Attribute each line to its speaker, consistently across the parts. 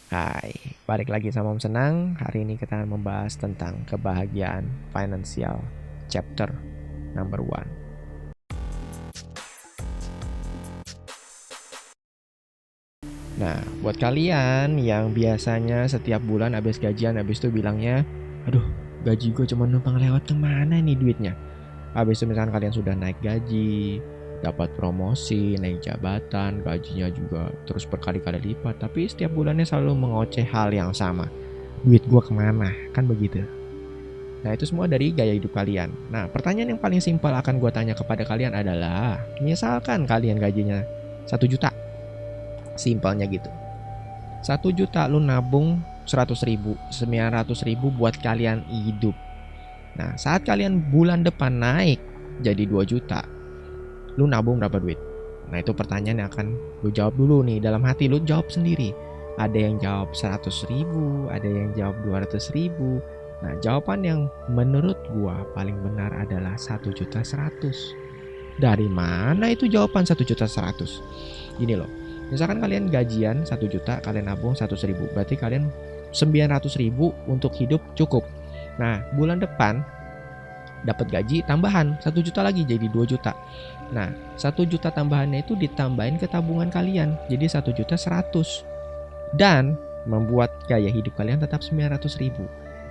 Speaker 1: Hai, balik lagi sama Om Senang. Hari ini kita akan membahas tentang kebahagiaan finansial, chapter number 1. Nah, buat kalian yang biasanya setiap bulan habis gajian, habis itu bilangnya, aduh, gaji gue cuma numpang lewat, kemana nih duitnya? Habis itu misalkan kalian sudah naik gaji, dapat promosi, naik jabatan, gajinya juga terus berkali-kali lipat, tapi setiap bulannya selalu mengoceh hal yang sama. Duit gue kemana? Kan begitu. Nah, itu semua dari gaya hidup kalian. Nah, pertanyaan yang paling simpel akan gue tanya kepada kalian adalah, misalkan kalian gajinya 1 juta, simpelnya gitu. 1 juta lu nabung 100 ribu, 900 ribu buat kalian hidup. Nah, saat kalian bulan depan naik jadi 2 juta, lu nabung berapa duit? Nah, itu pertanyaan yang akan lu jawab dulu nih. Dalam hati lu jawab sendiri. Ada yang jawab 100 ribu, ada yang jawab 200 ribu. Nah, jawaban yang menurut gua paling benar adalah 1.100.000. Dari mana itu jawaban 1.100.000? Gini loh, misalkan kalian gajian 1 juta, kalian nabung 100 ribu, berarti kalian 900 ribu untuk hidup cukup. Nah, bulan depan dapat gaji tambahan 1 juta lagi jadi 2 juta. Nah, 1 juta tambahannya itu ditambahin ke tabungan kalian, jadi 1.100.000. Dan membuat gaya hidup kalian tetap 900 ribu.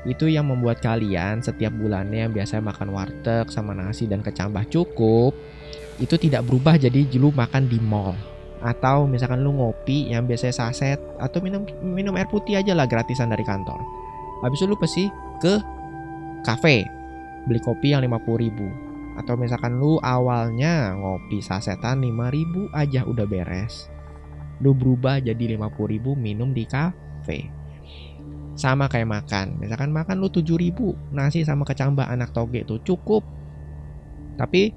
Speaker 1: Itu yang membuat kalian setiap bulannya yang biasa makan warteg sama nasi dan kecambah cukup, itu tidak berubah jadi lu makan di mall. Atau misalkan lu ngopi yang biasanya saset, atau minum air putih aja lah gratisan dari kantor. Habis itu lu pasti ke kafe, beli kopi yang 50 ribu. Atau misalkan lu awalnya ngopi sasetan 5 ribu aja udah beres, lu berubah jadi 50 ribu minum di kafe. Sama kayak makan, misalkan makan lu 7 ribu, nasi sama kecambah anak toge tuh cukup. Tapi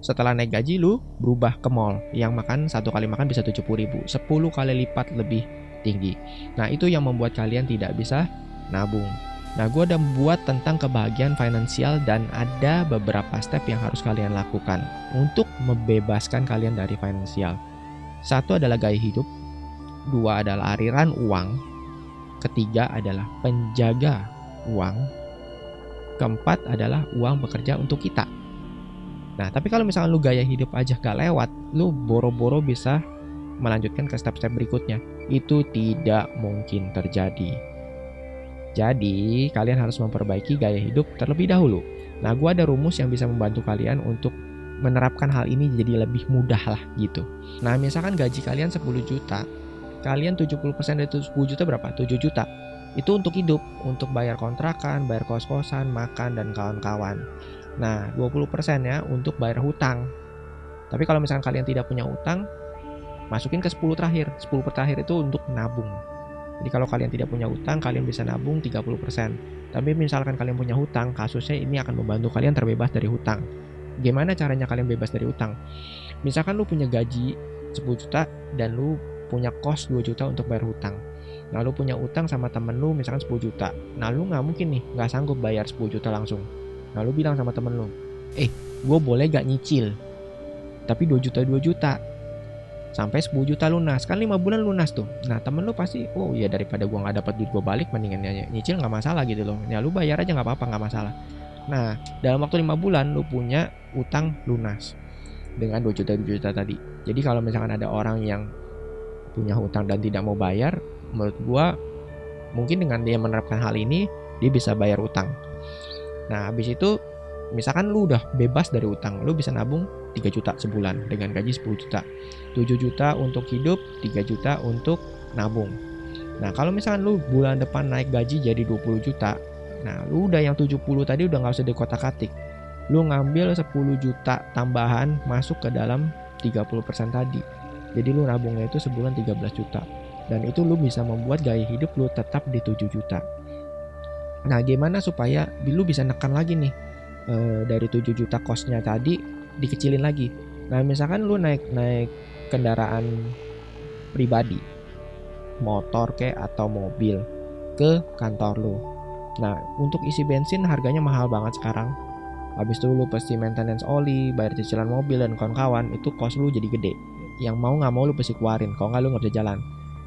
Speaker 1: setelah naik gaji lu berubah ke mall yang makan satu kali makan bisa 70 ribu, 10 kali lipat lebih tinggi. Nah, itu yang membuat kalian tidak bisa nabung. Nah, gue udah buat tentang kebahagiaan finansial dan ada beberapa step yang harus kalian lakukan untuk membebaskan kalian dari finansial. Satu adalah gaya hidup, dua adalah aliran uang, ketiga adalah penjaga uang, keempat adalah uang bekerja untuk kita. Nah, tapi kalau misalkan lu gaya hidup aja gak lewat, lu boro-boro bisa melanjutkan ke step-step berikutnya. Itu tidak mungkin terjadi. Jadi, kalian harus memperbaiki gaya hidup terlebih dahulu. Nah, gua ada rumus yang bisa membantu kalian untuk menerapkan hal ini jadi lebih mudah lah gitu. Nah, misalkan gaji kalian 10 juta, kalian 70% dari 10 juta berapa? 7 juta. Itu untuk hidup, untuk bayar kontrakan, bayar kos-kosan, makan, dan kawan-kawan. Nah, 20% ya untuk bayar hutang. Tapi kalau misalkan kalian tidak punya hutang, masukin ke 10 terakhir. 10 terakhir itu untuk nabung. Jadi kalau kalian tidak punya hutang, kalian bisa nabung 30%. Tapi misalkan kalian punya hutang, kasusnya ini akan membantu kalian terbebas dari hutang. Gimana caranya kalian bebas dari hutang? Misalkan lu punya gaji 10 juta dan lu punya kos 2 juta untuk bayar hutang. Nah, lu punya hutang sama temen lu misalkan 10 juta. Nah, lu gak mungkin nih, gak sanggup bayar 10 juta langsung. Nah, lu bilang sama temen lu, gue boleh gak nyicil? Tapi 2 juta 2 juta. Sampai 10 juta lunas. Kan 5 bulan lunas tuh. Nah, temen lu pasti, oh iya daripada gue gak dapat duit gue balik, mendingan nyicil gak masalah gitu loh. Ya lu bayar aja gak apa-apa, gak masalah. Nah, dalam waktu 5 bulan lu punya utang lunas dengan 2 juta 2 juta tadi. Jadi kalau misalkan ada orang yang punya hutang dan tidak mau bayar, menurut gua mungkin dengan dia menerapkan hal ini dia bisa bayar utang. Nah, habis itu misalkan lu udah bebas dari utang, lu bisa nabung 3 juta sebulan dengan gaji 10 juta. 7 juta untuk hidup, 3 juta untuk nabung. Nah, kalau misalkan lu bulan depan naik gaji jadi 20 juta, nah lu udah yang 70 tadi udah gak usah dikotak-katik. Lu ngambil 10 juta tambahan masuk ke dalam 30% tadi. Jadi lu nabungnya itu sebulan 13 juta. Dan itu lu bisa membuat gaya hidup lu tetap di 7 juta. Nah, gimana supaya lu bisa nekan lagi nih dari 7 juta kosnya tadi dikecilin lagi. Nah, misalkan lu naik kendaraan pribadi, motor kayak atau mobil ke kantor lu. Nah, untuk isi bensin harganya mahal banget sekarang. Habis itu lu pasti maintenance oli, bayar cicilan mobil dan kawan-kawan, itu kos lu jadi gede. Yang mau gak mau lu pasti keluarin, kalau gak lu gak bisa jalan.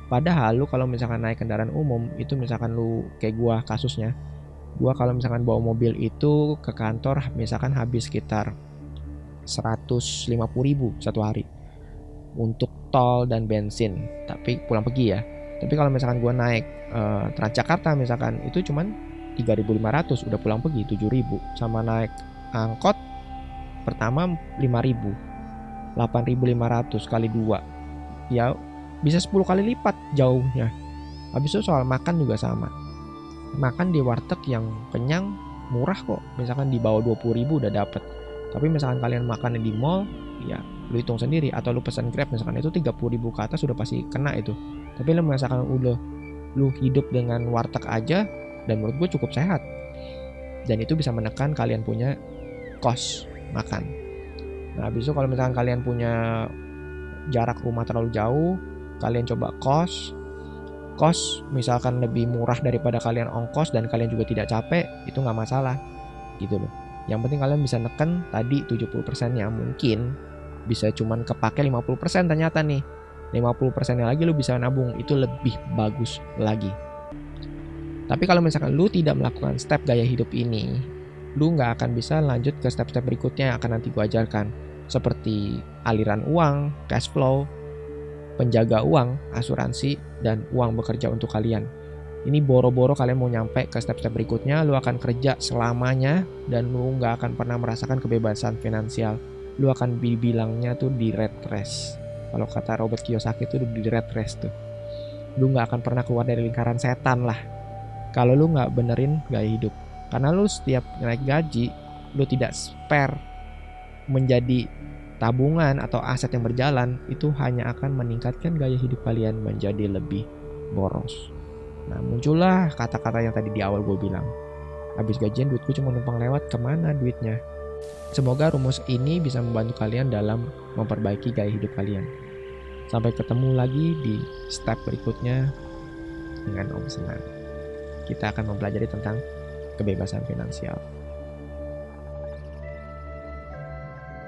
Speaker 1: Padahal lu kalau misalkan naik kendaraan umum itu, misalkan lu kayak gua kasusnya, gua kalau misalkan bawa mobil itu ke kantor misalkan habis sekitar 150.000 satu hari untuk tol dan bensin, tapi pulang pergi ya. Tapi kalau misalkan gua naik Transjakarta misalkan, itu cuman 3.500 udah pulang pergi 7.000, sama naik angkot pertama 5.000, 8.500 kali 2 ya bisa 10 kali lipat jauhnya. Habis itu soal makan juga sama. Makan di warteg yang kenyang murah kok, misalkan di bawah 20.000 udah dapet. Tapi misalkan kalian makan di mall, ya lu hitung sendiri, atau lu pesan Grab misalkan, itu 30.000 ke atas udah pasti kena itu. Tapi lu misalkan udah lu hidup dengan warteg aja, dan menurut gue cukup sehat, dan itu bisa menekan kalian punya kos makan. Nah habis itu kalau misalkan kalian punya jarak rumah terlalu jauh, kalian coba kos misalkan lebih murah daripada kalian ongkos dan kalian juga tidak capek, itu nggak masalah gitu loh. Yang penting kalian bisa neken tadi 70%-nya, mungkin bisa cuman kepake 50% ternyata nih. 50%-nya lagi lu bisa nabung, itu lebih bagus lagi. Tapi kalau misalkan lu tidak melakukan step gaya hidup ini, lu nggak akan bisa lanjut ke step-step berikutnya yang akan nanti gue ajarkan, seperti aliran uang, cash flow, penjaga uang, asuransi, dan uang bekerja untuk kalian. Ini boro-boro kalian mau nyampe ke step-step berikutnya, lu akan kerja selamanya dan lu nggak akan pernah merasakan kebebasan finansial. Lu akan dibilangnya tuh di red race. Kalau kata Robert Kiyosaki tuh di red race tuh. Lu nggak akan pernah keluar dari lingkaran setan lah kalau lu nggak benerin gaya hidup. Karena lu setiap naik gaji, lu tidak spare menjadi tabungan atau aset yang berjalan, itu hanya akan meningkatkan gaya hidup kalian menjadi lebih boros. Nah muncullah kata-kata yang tadi di awal gue bilang, habis gajian duitku cuma numpang lewat, kemana duitnya? Semoga rumus ini bisa membantu kalian dalam memperbaiki gaya hidup kalian. Sampai ketemu lagi di step berikutnya dengan Om Senang. Kita akan mempelajari tentang kebebasan finansial.